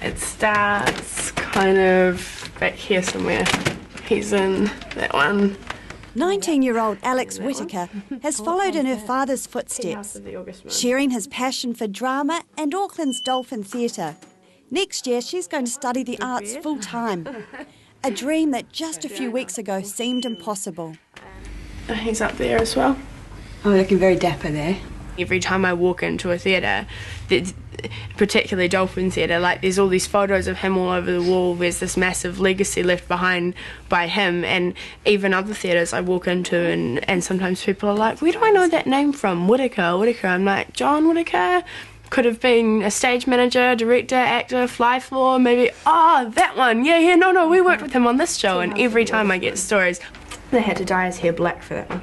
It starts kind of back here somewhere. He's in that one. 19-year-old Alix Whittaker has followed in her father's footsteps, sharing his passion for drama and Auckland's Dolphin Theatre. Next year, she's going to study the arts full-time, a dream that just a few weeks ago seemed impossible. He's up there as well. Oh, looking very dapper there. Every time I walk into a theatre, particularly Dolphin Theatre, like there's all these photos of him all over the wall. There's this massive legacy left behind by him, and even other theatres I walk into and sometimes people are like, where do I know that name from? Whittaker. I'm like, John Whittaker? Could have been a stage manager, director, actor, fly floor, maybe, that one, yeah, no, we worked with him on this show, and every time I get stories, they had to dye his hair black for that one.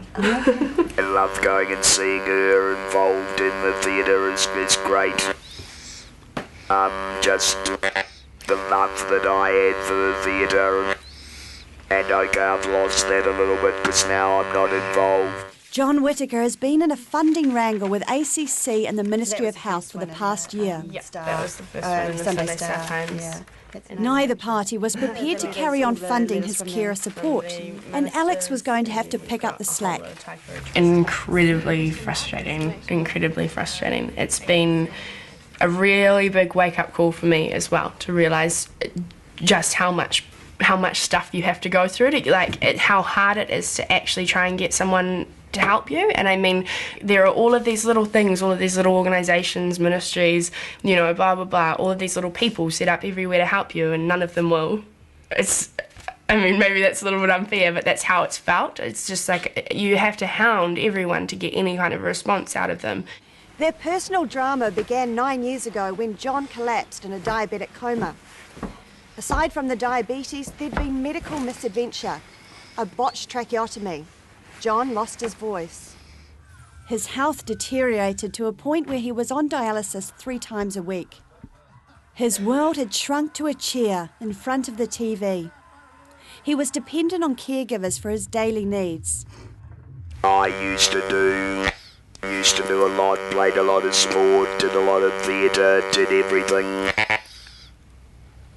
I love going and seeing her involved in the theatre is great. Just the love that I had for the theatre, and I have lost that a little bit because now I'm not involved. John Whittaker has been in a funding wrangle with ACC and the Ministry of Health for the past year. Yeah, that was the first one in the Sunday Star Times. Yeah. Neither party was prepared to carry on funding his carer support, and Alix was going to have to pick up the slack. Incredibly frustrating. It's been a really big wake-up call for me as well, to realise just how much stuff you have to go through how hard it is to actually try and get someone to help you. And I mean, there are all of these little things, all of these little organisations, ministries, blah blah blah, all of these little people set up everywhere to help you, and none of them will. Maybe that's a little bit unfair, but that's how it's felt. It's just like you have to hound everyone to get any kind of response out of them. Their personal drama began 9 years ago when John collapsed in a diabetic coma. Aside from the diabetes, there'd been medical misadventure, a botched tracheotomy. John lost his voice. His health deteriorated to a point where he was on dialysis 3 times a week. His world had shrunk to a chair in front of the TV. He was dependent on caregivers for his daily needs. I used to do a lot, played a lot of sport, did a lot of theatre, did everything.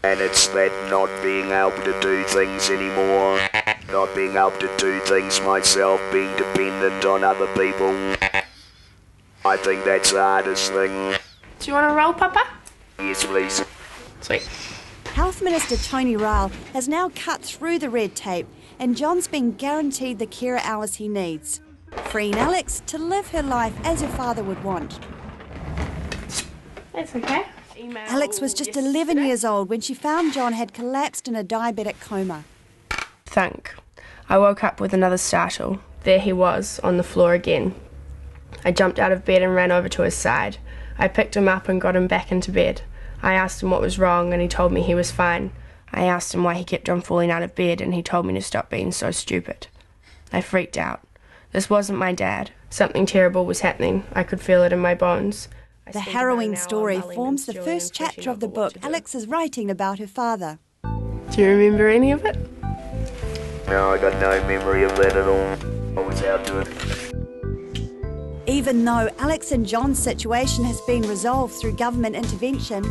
And it's that not being able to do things anymore, not being able to do things myself, being dependent on other people. I think that's the hardest thing. Do you want to roll, Papa? Yes, please. Sweet. Health Minister Tony Ryle has now cut through the red tape, and John's been guaranteed the carer hours he needs, freeing Alix to live her life as her father would want. That's okay. Alix was just 11 years old when she found John had collapsed in a diabetic coma. Thunk. I woke up with another startle. There he was, on the floor again. I jumped out of bed and ran over to his side. I picked him up and got him back into bed. I asked him what was wrong, and he told me he was fine. I asked him why he kept on falling out of bed, and he told me to stop being so stupid. I freaked out. This wasn't my dad. Something terrible was happening. I could feel it in my bones. The harrowing story forms the first chapter of the book Alix is writing about her father. Do you remember any of it? No, I got no memory of that at all. I was out doing it. Even though Alix and John's situation has been resolved through government intervention,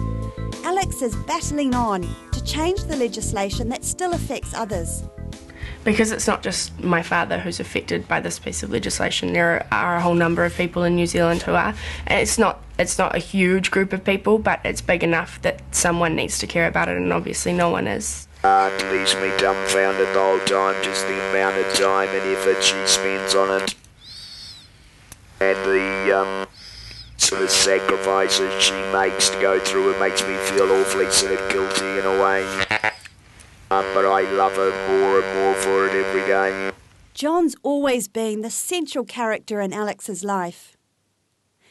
Alix is battling on to change the legislation that still affects others. Because it's not just my father who's affected by this piece of legislation. There are a whole number of people in New Zealand who are. And it's not a huge group of people, but it's big enough that someone needs to care about it, and obviously no one is. It leaves me dumbfounded the whole time, just the amount of time and effort she spends on it. And the sort of sacrifices she makes to go through it makes me feel awfully sort of guilty in a way. But I love her more and more for it every day. John's always been the central character in Alix's life.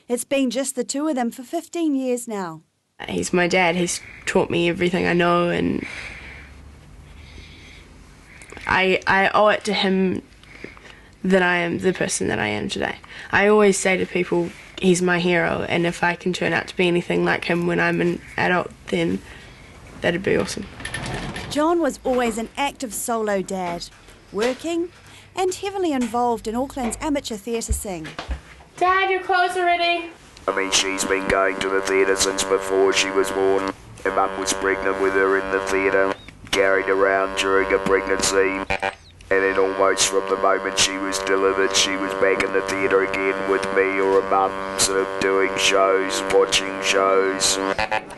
It's been just the two of them for 15 years now. He's my dad. He's taught me everything I know, and I owe it to him that I am the person that I am today. I always say to people, he's my hero, and if I can turn out to be anything like him when I'm an adult, then that'd be awesome. John was always an active solo dad, working and heavily involved in Auckland's amateur theatre scene. Dad, your clothes are ready. I mean, she's been going to the theatre since before she was born. Her mum was pregnant with her in the theatre, carried around during her pregnancy. And then almost from the moment she was delivered, she was back in the theatre again with me or her mum, sort of doing shows, watching shows,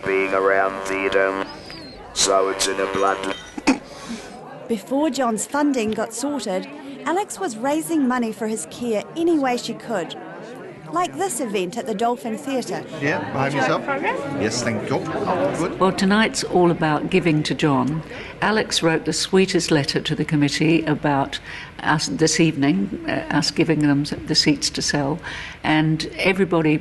being around theatre. So it's in her blood. Before John's funding got sorted, Alix was raising money for his care any way she could. Like this event at the Dolphin Theatre. Yeah, behave yourself. Yes, thank you. Good. Well, tonight's all about giving to John. Alix wrote the sweetest letter to the committee about us this evening, us giving them the seats to sell, and everybody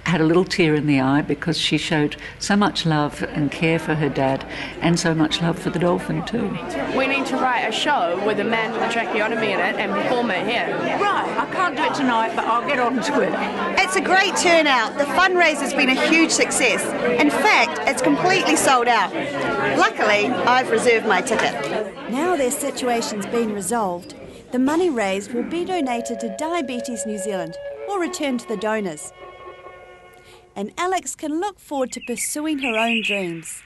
had a little tear in the eye because she showed so much love and care for her dad and so much love for the Dolphin too. We need to write a show with a man with a tracheotomy in it and perform it here. Right, I can't do it tonight, but I'll get on to it. It's a great turnout. The fundraiser's been a huge success. In fact, it's completely sold out. Luckily, I've reserved my ticket. Now their situation's been resolved, the money raised will be donated to Diabetes New Zealand or returned to the donors. And Alix can look forward to pursuing her own dreams.